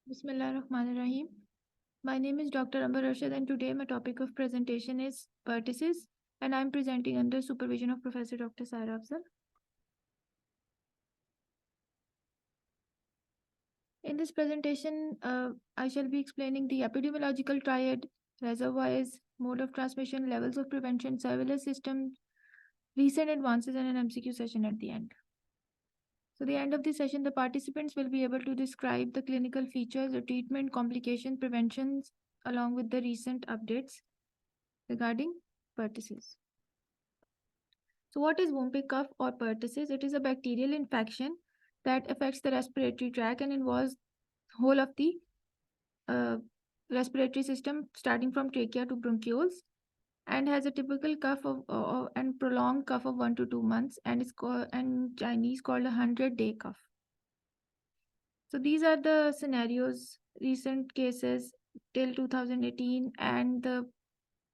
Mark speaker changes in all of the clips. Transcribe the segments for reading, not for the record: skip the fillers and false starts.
Speaker 1: Bismillahirrahmanirrahim. My name is Dr. Amber Arshad, and today my topic of presentation is pertussis, and I'm presenting under supervision of Professor Dr. Sara Afzal. In this presentation, I shall be explaining the epidemiological triad, reservoirs, mode of transmission, levels of prevention, surveillance system, recent advances, and an MCQ session at the end. So, the end of the session, the participants will be able to describe the clinical features, the treatment, complication, preventions, along with the recent updates regarding pertussis. So, what is whooping cough or pertussis? It is a bacterial infection that affects the respiratory tract and involves whole of the uh, respiratory system, starting from trachea to bronchioles, and has a typical cough of and prolonged cough of 1 to 2 months, and is called and Chinese called a 100-day cough. So these are the scenarios, recent cases till 2018, and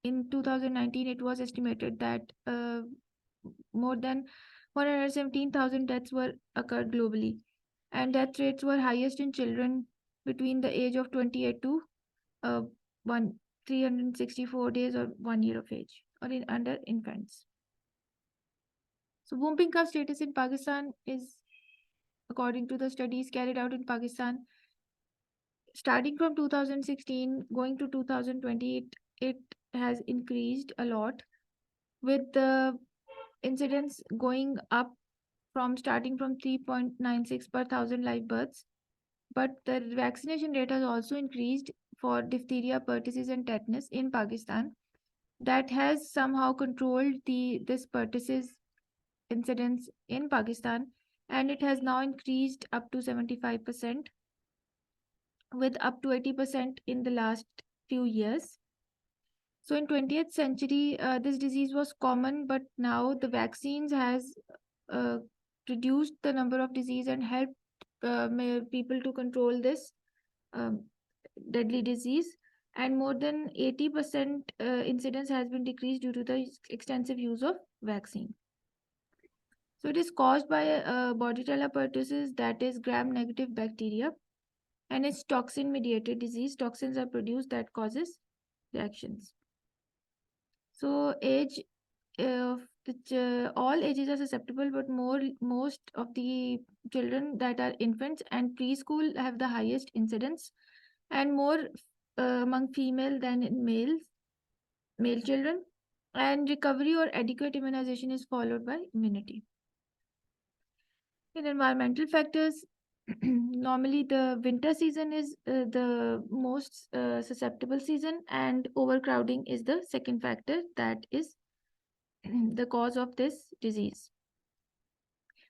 Speaker 1: in 2019 it was estimated that more than 117,000 deaths were occurred globally, and death rates were highest in children between the age of 28 to uh, 364 days or 1 year of age, or in under infants. So whooping cough status in Pakistan is, according to the studies carried out in Pakistan, starting from 2016 going to 2020, it has increased a lot, with the incidence going up from starting from 3.96 per thousand live births. But the vaccination rate has also increased for diphtheria, pertussis, and tetanus in Pakistan. That has somehow controlled this pertussis incidence in Pakistan, and it has now increased up to 75%, with up to 80% in the last few years. So in 20th century, this disease was common, but now the vaccines has uh, reduced the number of disease and helped people to control this um, deadly disease. And more than 80% incidence has been decreased due to the extensive use of vaccine. So it is caused by Bordetella pertussis, that is gram-negative bacteria, and it's toxin-mediated disease. Toxins are produced that causes reactions. So age of all ages are susceptible, but most of the children that are infants and preschool have the highest incidence, and more among female than in male children. And recovery or adequate immunization is followed by immunity. In environmental factors, normally the winter season is the most susceptible season, and overcrowding is the second factor that is the cause of this disease.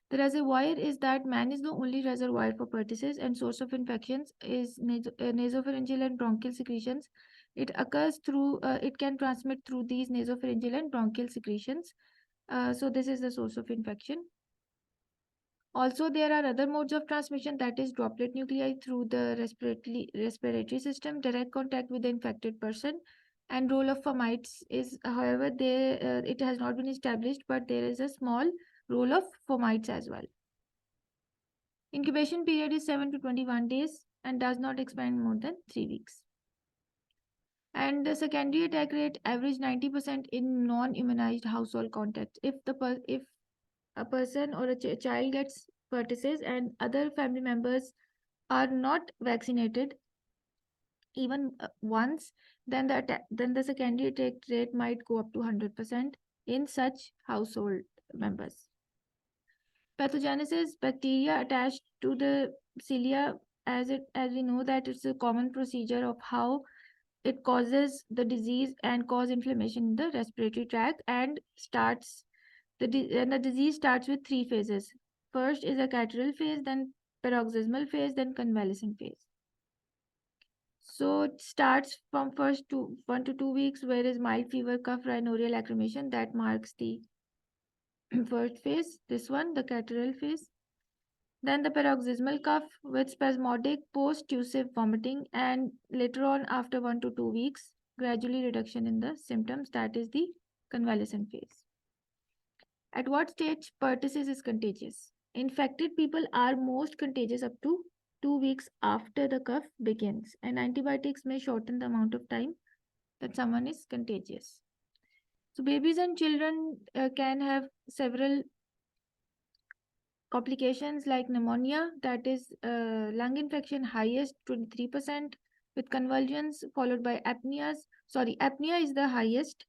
Speaker 1: The reservoir is that man is the only reservoir for pertussis, and source of infections is nasopharyngeal and bronchial secretions. It occurs through, it can transmit through these nasopharyngeal and bronchial secretions. So this is the source of infection. Also, there are other modes of transmission, that is droplet nuclei through the respiratory system, direct contact with the infected person, and role of fomites is, however, it has not been established, but there is a small role of fomites as well. Incubation period is 7 to 21 days and does not expand more than 3 weeks. And the secondary attack rate average 90% in non-immunized household contact. If a person or a child gets pertussis and other family members are not vaccinated even once, then the secondary attack rate might go up to 100% in such household members. Pathogenesis: bacteria attached to the cilia, as we know that it's a common procedure of how it causes the disease and cause inflammation in the respiratory tract, and the disease starts with 3 phases. First is a catarrhal phase, then paroxysmal phase, then convalescent phase. So it starts from first 1 to 2 weeks, where is mild fever, cough, rhinorrheal lacrimation, that marks the first phase. This one, the catarrhal phase. Then the paroxysmal cough with spasmodic post-tussive vomiting, and later on, after 1 to 2 weeks, gradually reduction in the symptoms, that is the convalescent phase. At what stage pertussis is contagious? Infected people are most contagious up to 2 weeks after the cough begins, and antibiotics may shorten the amount of time that someone is contagious. So, babies and children can have several complications like pneumonia, that is lung infection, highest 23%, with convulsions followed by apneas. Sorry, apnea is the highest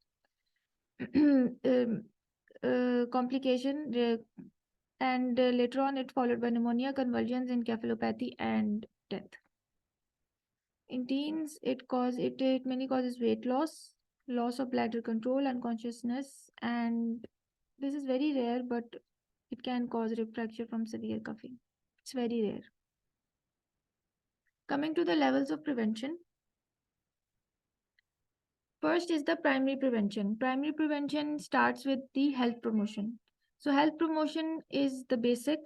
Speaker 1: complication, and later on it followed by pneumonia, convulsions, encephalopathy, and death. In teens, it mainly causes weight loss, loss of bladder control, unconsciousness, and this is very rare, but it can cause rib fracture from severe coughing. It's very rare. Coming to the levels of prevention. First is the primary prevention. Primary prevention starts with the health promotion. So health promotion is the basic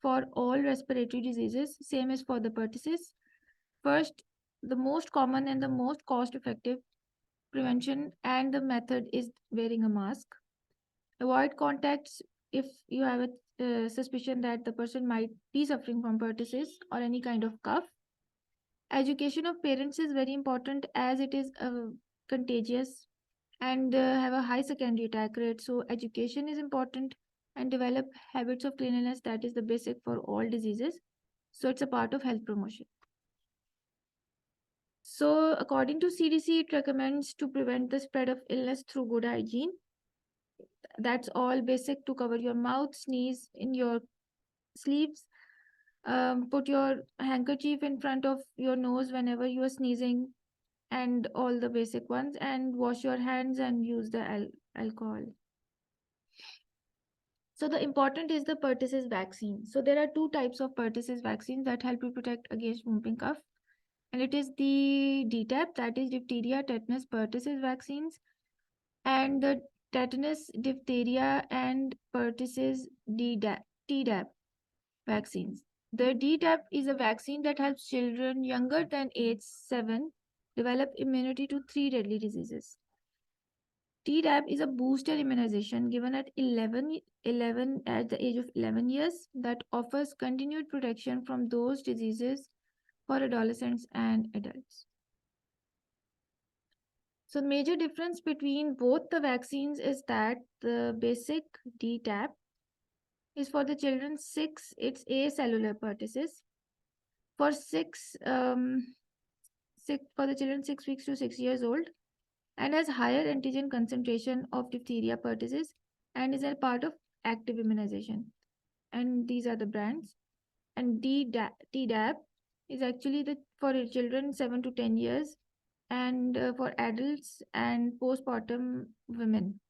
Speaker 1: for all respiratory diseases, same as for the pertussis. First, the most common and the most cost effective prevention and the method is wearing a mask. Avoid contacts if you have a suspicion that the person might be suffering from pertussis or any kind of cough. Education of parents is very important as it is contagious and have a high secondary attack rate. So education is important, and develop habits of cleanliness, that is the basic for all diseases. So it's a part of health promotion. So according to CDC, it recommends to prevent the spread of illness through good hygiene. That's all basic: to cover your mouth, sneeze in your sleeves, put your handkerchief in front of your nose whenever you are sneezing, and all the basic ones, and wash your hands and use the alcohol. So the important is the pertussis vaccine. So there are two types of pertussis vaccines that help you protect against whooping cough, and it is the DTaP, that is diphtheria, tetanus, pertussis vaccines, and the tetanus, diphtheria, and pertussis Tdap vaccines. The DTaP is a vaccine that helps children younger than age 7 develop immunity to 3 deadly diseases. Tdap is a booster immunization given at 11 at the age of 11 years that offers continued protection from those diseases for adolescents and adults. So the major difference between both the vaccines is that the basic DTaP is for the children 6, it's acellular pertussis. For for the children 6 weeks to 6 years old, and has higher antigen concentration of diphtheria pertussis, and is a part of active immunization. And these are the brands. And Tdap is actually for children 7 to 10 years, and for adults and postpartum women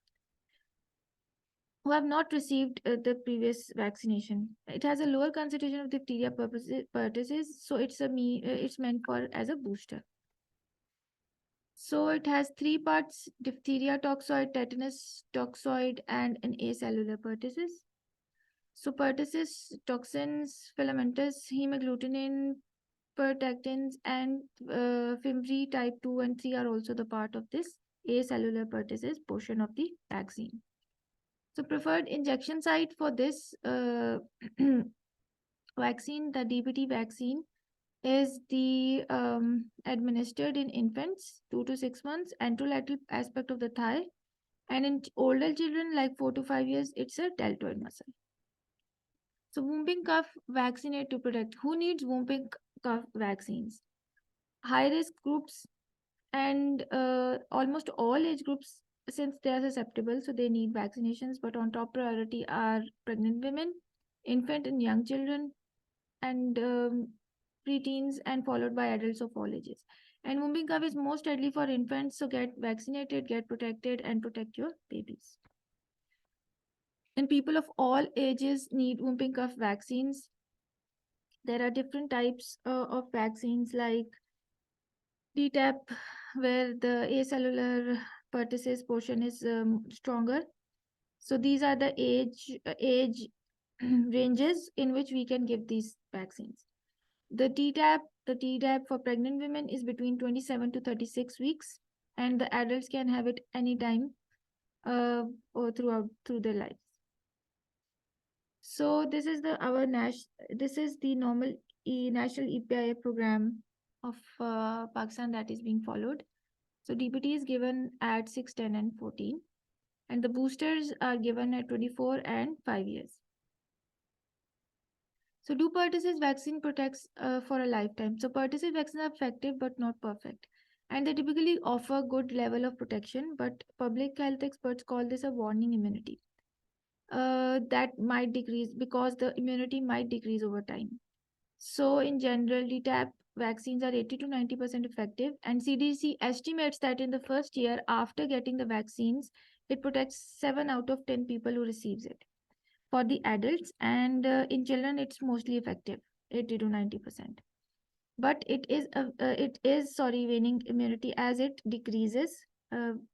Speaker 1: who have not received the previous vaccination. It has a lower concentration of diphtheria pertussis, so it's meant for as a booster. So it has 3 parts: diphtheria toxoid, tetanus toxoid, and an acellular pertussis. So pertussis toxins, filamentous, hemagglutinin, pertactins, and fimri type 2 and 3 are also the part of this acellular pertussis portion of the vaccine. So preferred injection site for this vaccine, the DPT vaccine, is the administered in infants 2 to 6 months, anterolateral aspect of the thigh, and in older children like 4 to 5 years, it's a deltoid muscle. So whooping cough vaccinate to protect. Who needs whooping cough vaccines? High risk groups and almost all age groups, since they are susceptible, so they need vaccinations. But on top priority are pregnant women, infant and young children, and preteens, and followed by adults of all ages. And whooping cough is most deadly for infants, so get vaccinated, get protected, and protect your babies. And people of all ages need whooping cough vaccines. There are different types of vaccines like DTaP, where the acellular pertussis portion is stronger. So these are the age ranges in which we can give these vaccines. The Tdap for pregnant women is between 27 to 36 weeks, and the adults can have it anytime or through their lives. So this is the normal national EPIA program of Pakistan that is being followed. So DPT is given at 6, 10, and 14, and the boosters are given at 24 and 5 years. So do pertussis vaccine protects for a lifetime? So pertussis vaccines are effective but not perfect, and they typically offer good level of protection, but public health experts call this a warning immunity. That might decrease because the immunity might decrease over time. So in general, DTaP vaccines are 80 to 90% effective, and CDC estimates that in the first year after getting the vaccines, it protects 7 out of 10 people who receives it for the adults, and in children it's mostly effective, 80 to 90%. But it is, sorry, waning immunity as it decreases.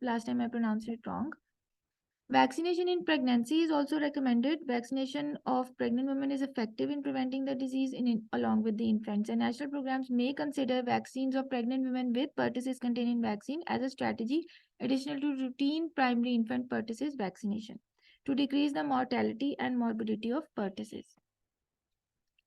Speaker 1: Last time I pronounced it wrong. Vaccination in pregnancy is also recommended. Vaccination of pregnant women is effective in preventing the disease along with the infants. And national programs may consider vaccines of pregnant women with pertussis containing vaccine as a strategy additional to routine primary infant pertussis vaccination to decrease the mortality and morbidity of pertussis.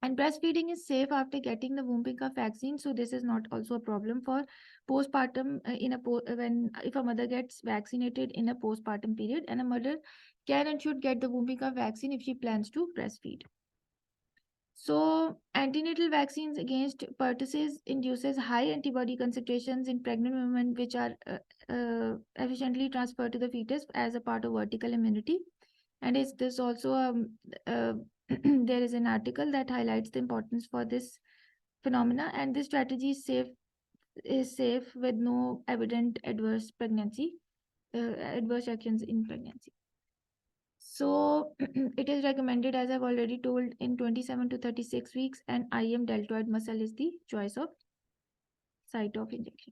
Speaker 1: And breastfeeding is safe after getting the whooping cough vaccine, so this is not also a problem for postpartum when if a mother gets vaccinated in a postpartum period, and a mother can and should get the whooping cough vaccine if she plans to breastfeed. So antenatal vaccines against pertussis induces high antibody concentrations in pregnant women, which are efficiently transferred to the fetus as a part of vertical immunity. And is this also there is an article that highlights the importance for this phenomena, and this strategy is safe with no evident adverse actions in pregnancy. So it is recommended, as I've already told, in 27 to 36 weeks, and IM deltoid muscle is the choice of site of injection.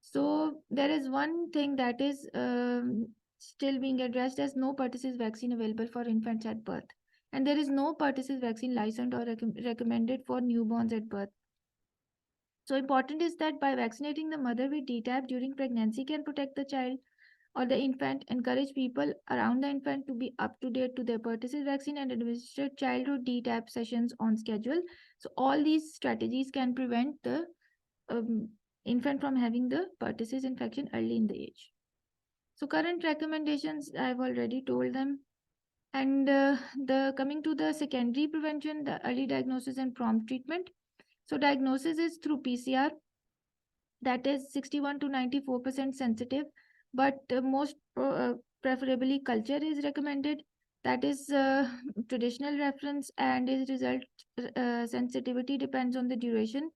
Speaker 1: So there is one thing that is still being addressed as no pertussis vaccine available for infants at birth. And there is no pertussis vaccine licensed or recommended for newborns at birth. So important is that by vaccinating the mother with DTaP during pregnancy can protect the child or the infant, encourage people around the infant to be up to date to their pertussis vaccine, and administer childhood DTaP sessions on schedule. So all these strategies can prevent the infant from having the pertussis infection early in the age. So current recommendations, I've already told them. And the coming to the secondary prevention, the early diagnosis and prompt treatment. So diagnosis is through PCR, that is 61 to 94% sensitive, but most preferably culture is recommended. That is traditional reference, and its result sensitivity depends on the duration,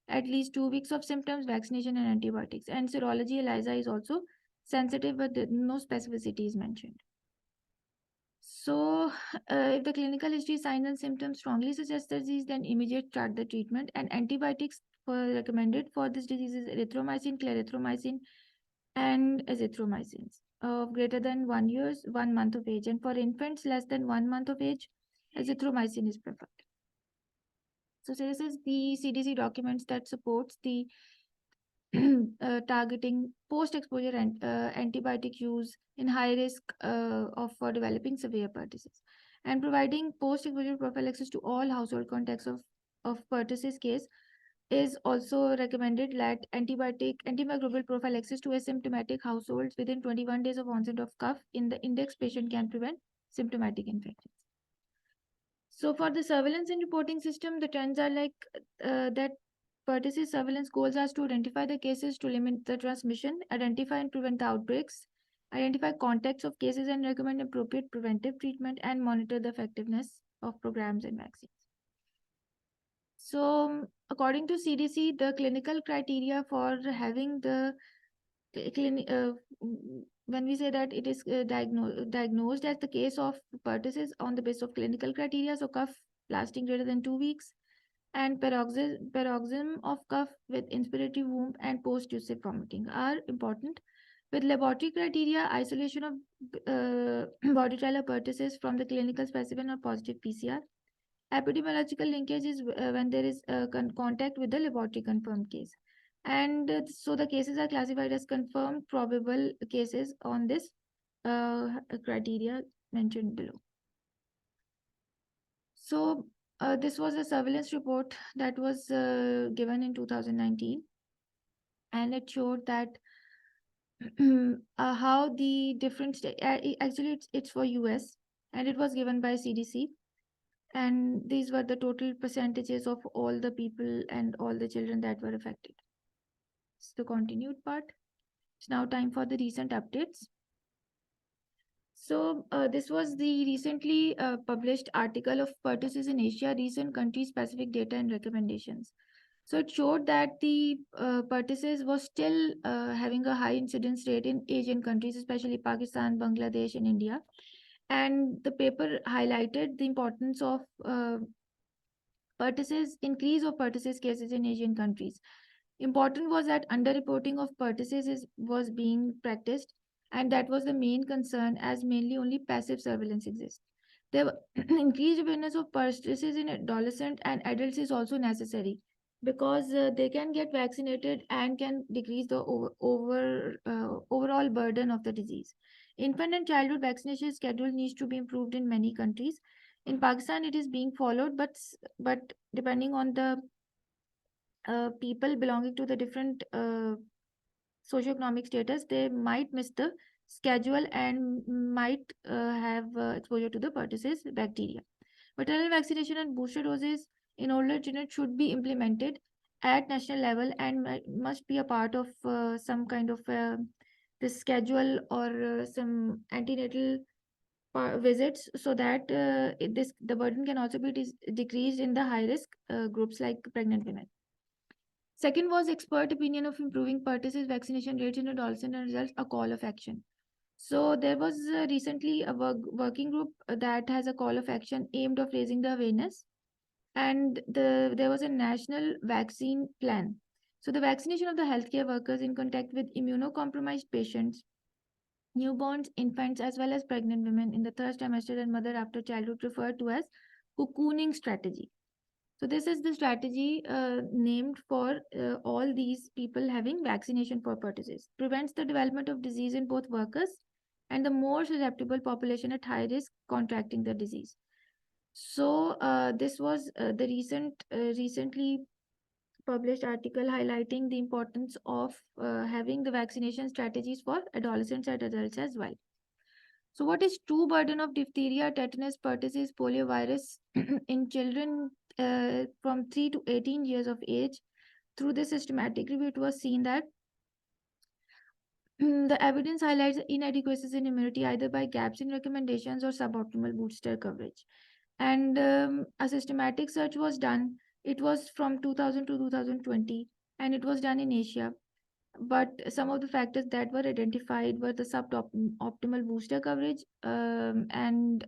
Speaker 1: at least 2 weeks of symptoms, vaccination, and antibiotics. And serology ELISA is also sensitive, but no specificity is mentioned. So, if the clinical history, signs, and symptoms strongly suggest the disease, then immediate start the treatment. And antibiotics recommended for this disease is erythromycin, clarithromycin, and azithromycins of greater than 1 year, 1 month of age. And for infants less than 1 month of age, azithromycin is preferred. So this is the CDC documents that supports the targeting post-exposure antibiotic use in high risk of for developing severe pertussis, and providing post-exposure prophylaxis to all household contacts of pertussis case is also recommended. That antimicrobial prophylaxis to asymptomatic households within 21 days of onset of cough in the index patient can prevent symptomatic infections. So for the surveillance and reporting system, the trends are like that pertussis surveillance goals are to identify the cases to limit the transmission, identify and prevent the outbreaks, identify contacts of cases and recommend appropriate preventive treatment, and monitor the effectiveness of programs and vaccines. So according to CDC, the clinical criteria for having the when we say that it is diagnosed as the case of pertussis on the basis of clinical criteria, so cough lasting greater than 2 weeks, and paroxysm of cough with inspiratory whoop and post-tussive vomiting are important. With laboratory criteria, isolation of body trial pertussis from the clinical specimen or positive PCR. Epidemiological linkage is when there is contact with the laboratory confirmed case. And so the cases are classified as confirmed probable cases on this criteria mentioned below. So This was a surveillance report that was given in 2019, and it showed that how the different actually it's for US, and it was given by CDC, and these were the total percentages of all the people and all the children that were affected. It's the continued part. It's now time for the recent updates. So this was the recently published article of pertussis in Asia, recent country-specific data and recommendations. So it showed that the pertussis was still having a high incidence rate in Asian countries, especially Pakistan, Bangladesh, and India. And the paper highlighted the importance of increase of pertussis cases in Asian countries. Important was that underreporting of pertussis was being practiced, and that was the main concern, as mainly only passive surveillance exists. The increased awareness of pertussis in adolescent and adults is also necessary, because they can get vaccinated and can decrease the overall burden of the disease. Infant and childhood vaccination schedule needs to be improved in many countries. In Pakistan, it is being followed, but depending on the people belonging to the different socioeconomic status, they might miss the schedule and might have exposure to the pertussis bacteria. Maternal vaccination and booster doses in older children should be implemented at national level, and must be a part of some kind of this schedule, or some antenatal visits, so that the burden can also be decreased in the high risk groups like pregnant women. Second was expert opinion of improving pertussis vaccination rates in adolescent and results, a call of action. So there was recently a working group that has a call of action aimed of raising the awareness, and there was a national vaccine plan. So the vaccination of the healthcare workers in contact with immunocompromised patients, newborns, infants, as well as pregnant women in the third trimester and mother after childhood, referred to as cocooning strategy. So this is the strategy named for all these people having vaccination for pertussis. Prevents the development of disease in both workers and the more susceptible population at high risk contracting the disease. So this was the recently published article highlighting the importance of having the vaccination strategies for adolescents and adults as well. So, what is true burden of diphtheria, tetanus, pertussis, poliovirus in children from 3 to 18 years of age? Through this systematic review, it was seen that the evidence highlights inadequacies in immunity either by gaps in recommendations or suboptimal booster coverage. And a systematic search was done. It was from 2000 to 2020, and it was done in Asia. But some of the factors that were identified were the suboptimal booster coverage, and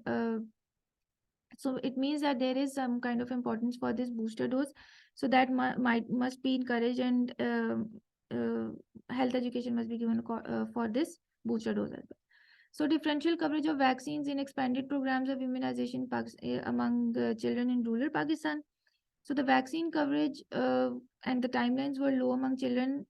Speaker 1: so it means that there is some kind of importance for this booster dose, so that must be encouraged, and health education must be given for this booster dose as well. So differential coverage of vaccines in expanded programs of immunization among children in rural Pakistan. So the vaccine coverage and the timelines were low among children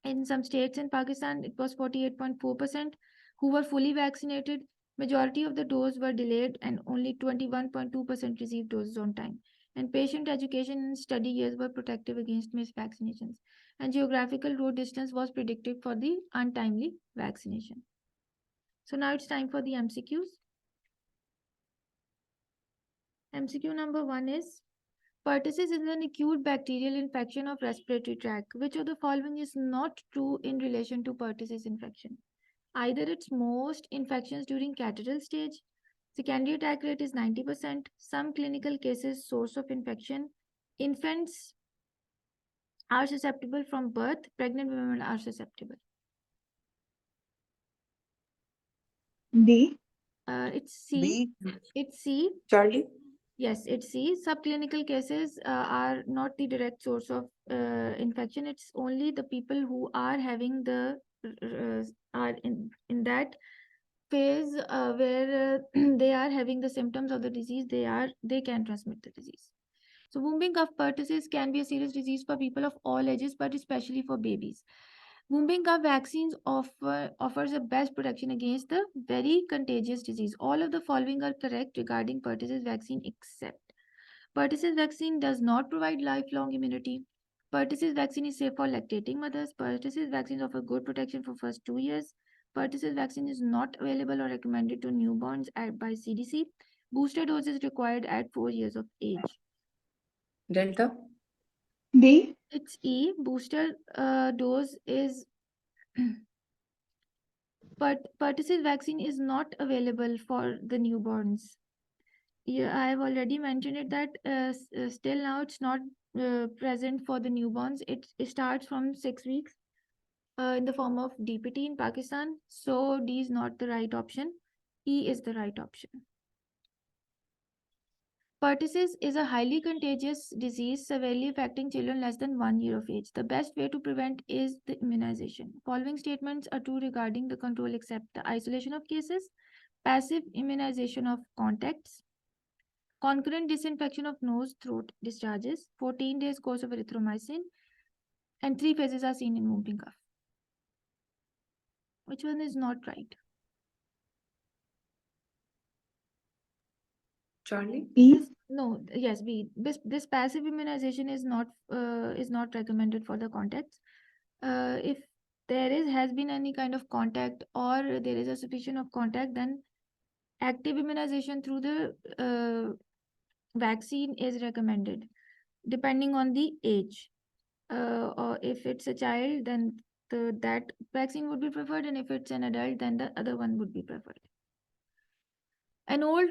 Speaker 1: in some states in Pakistan. It was 48.4% who were fully vaccinated. Majority of the doses were delayed, and only 21.2% received doses on time. And patient education and study years were protective against missed vaccinations. And geographical road distance was predicted for the untimely vaccination. So now it's time for the MCQs. MCQ number 1 is: pertussis is an acute bacterial infection of respiratory tract. Which of the following is not true in relation to pertussis infection? Either it's most infections during catarrhal stage, secondary attack rate is 90%, some clinical cases source of infection, infants are susceptible from birth, pregnant women are susceptible.
Speaker 2: D.
Speaker 1: It's C.
Speaker 2: B.
Speaker 1: It's C.
Speaker 2: Charlie.
Speaker 1: Yes, it's C. Subclinical cases are not the direct source of infection. It's only the people who are having the are in that phase where they are having the symptoms of the disease. They can transmit the disease. So whooping cough pertussis can be a serious disease for people of all ages, but especially for babies. Whooping cough vaccines offers the best protection against the very contagious disease. All of the following are correct regarding pertussis vaccine except. Pertussis vaccine does not provide lifelong immunity. Pertussis vaccine is safe for lactating mothers. Pertussis vaccines offer good protection for first 2 years. Pertussis vaccine is not available or recommended to newborns by CDC. Booster dose is required at 4 years of age.
Speaker 3: Delta.
Speaker 2: D.
Speaker 1: It's E. Booster dose is pertussis vaccine is not available for the newborns. Yeah, I have already mentioned it that still now it's not present for the newborns. It starts from 6 weeks in the form of DPT in Pakistan. So D is not the right option. E is the right option. Pertussis is a highly contagious disease severely affecting children less than 1 year of age. The best way to prevent is the immunization. Following statements are true regarding the control except the isolation of cases, passive immunization of contacts, concurrent disinfection of nose throat discharges, 14 days course of erythromycin, and 3 phases are seen in whooping cough. Which one is not right?
Speaker 3: Charlie.
Speaker 2: E.
Speaker 1: No, yes, B. This passive immunization is not recommended for the contacts. If there has been any kind of contact or there is a suspicion of contact, then active immunization through the vaccine is recommended, depending on the age. Or if it's a child, then that vaccine would be preferred, and if it's an adult, then the other one would be preferred. An old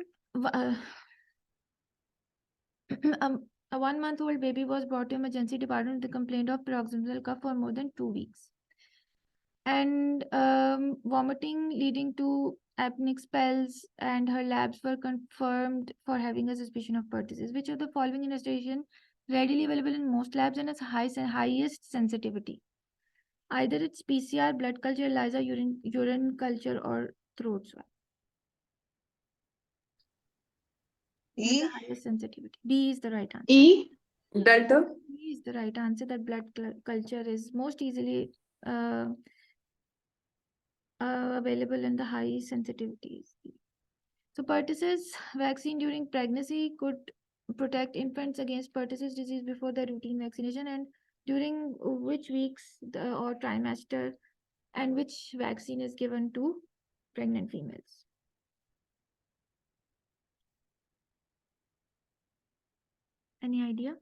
Speaker 1: a 1-month-old baby was brought to emergency department with a complaint of paroxysmal cough for more than 2 weeks. And vomiting leading to apneic spells, and her labs were confirmed for having a suspicion of pertussis. Which of the following investigation readily available in most labs and has highest sensitivity? Either it's PCR, blood culture, ELISA, urine culture, or throat swab. With the
Speaker 2: E.
Speaker 1: highest sensitivity. B is the right answer.
Speaker 2: E.
Speaker 3: Delta.
Speaker 1: B is the right answer. That blood culture is most easily uh, available in the high sensitivities. So pertussis vaccine during pregnancy could protect infants against pertussis disease before the routine vaccination, and during which weeks or trimester, and which vaccine is given to pregnant females. Any idea?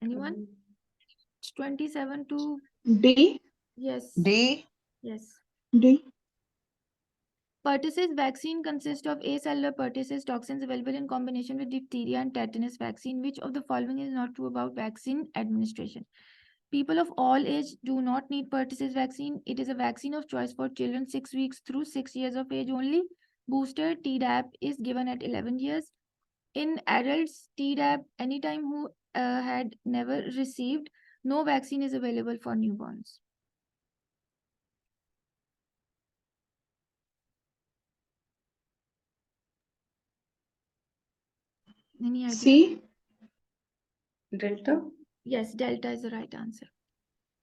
Speaker 1: Anyone? It's 27 to
Speaker 2: D.
Speaker 1: yes.
Speaker 2: D.
Speaker 1: Yes.
Speaker 2: D.
Speaker 1: Pertussis vaccine consists of acellular pertussis toxins available in combination with diphtheria and tetanus vaccine. Which of the following is not true about vaccine administration? People of all age do not need pertussis vaccine. It is a vaccine of choice for children 6 weeks through 6 years of age only. Booster Tdap is given at 11 years. In adults, Tdap, anytime who had never received, no vaccine is available for newborns. Any idea?
Speaker 2: C.
Speaker 3: Delta.
Speaker 1: Yes, Delta is the right answer.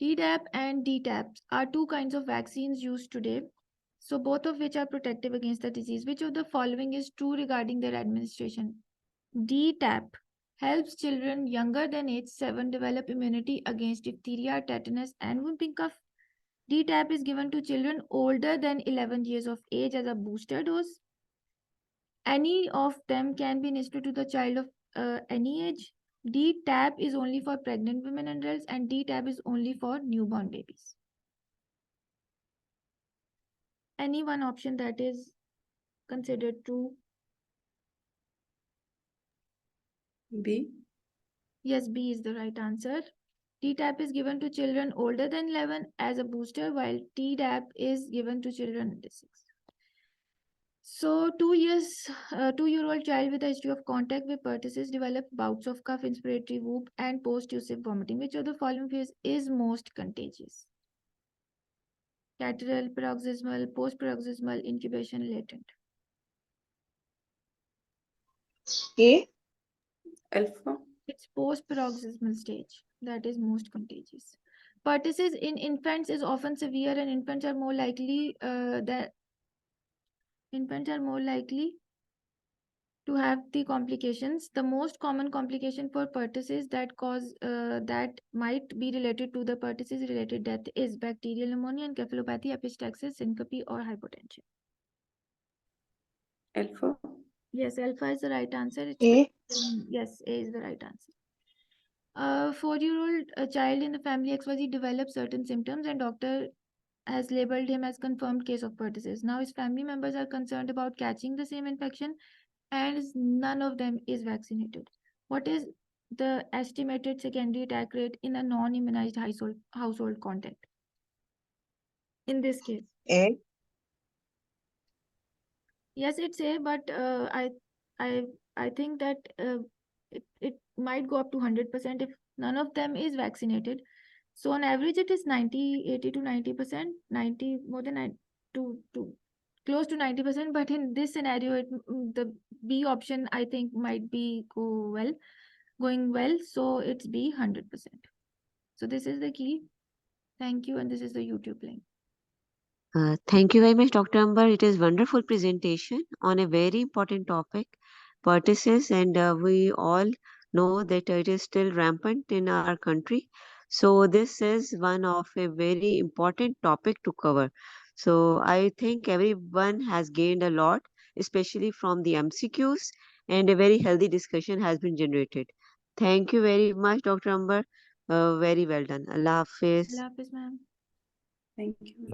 Speaker 1: Tdap and DTaP are two kinds of vaccines used today, so both of which are protective against the disease. Which of the following is true regarding their administration? DTaP helps children younger than age 7 develop immunity against diphtheria, tetanus, and whooping cough. DTaP is given to children older than 11 years of age as a booster dose. Any of them can be administered to the child of any age. DTaP is only for pregnant women and adults, and DTaP is only for newborn babies. Any one option that is considered true?
Speaker 3: B.
Speaker 1: Yes, B is the right answer. DTaP is given to children older than 11 as a booster, while Tdap is given to children under 6. So, 2-year-old child with a history of contact with pertussis developed bouts of cough, inspiratory whoop, and post-tussive vomiting. Which of the following phase is most contagious? Catarrhal, paroxysmal, post-paroxysmal, incubation, latent.
Speaker 2: A.
Speaker 3: Alpha.
Speaker 1: It's post-paroxysmal stage that is most contagious. Pertussis in infants is often severe, and infants are more likely to have the complications. The most common complication for pertussis that might be related to the pertussis related death is bacterial pneumonia, encephalopathy, epistaxis, syncope, or hypotension.
Speaker 3: Alpha.
Speaker 1: Yes, alpha is the right answer.
Speaker 2: A.
Speaker 1: Yes, A is the right answer. A 4-year-old child in the family XYZ develops certain symptoms, and doctor has labeled him as confirmed case of pertussis. Now his family members are concerned about catching the same infection, and none of them is vaccinated. What is the estimated secondary attack rate in a non-immunized household context? In this case,
Speaker 2: A.
Speaker 1: yes, it's A, but I I think that it might go up to 100% if none of them is vaccinated. So on average, it is 80 to 90%, 90 more than to close to 90%. But in this scenario, the B option I think might be going well. So it's B 100%. So this is the key. Thank you, and this is the YouTube link.
Speaker 4: Thank you very much, Dr. Amber. It is wonderful presentation on a very important topic, pertussis, and we all know that it is still rampant in our country. So this is one of a very important topic to cover. So I think everyone has gained a lot, especially from the MCQs, and a very healthy discussion has been generated. Thank you very much, Dr. Amber. Very well done. Allah Hafiz.
Speaker 1: Allah Hafiz, ma'am.
Speaker 3: Thank you.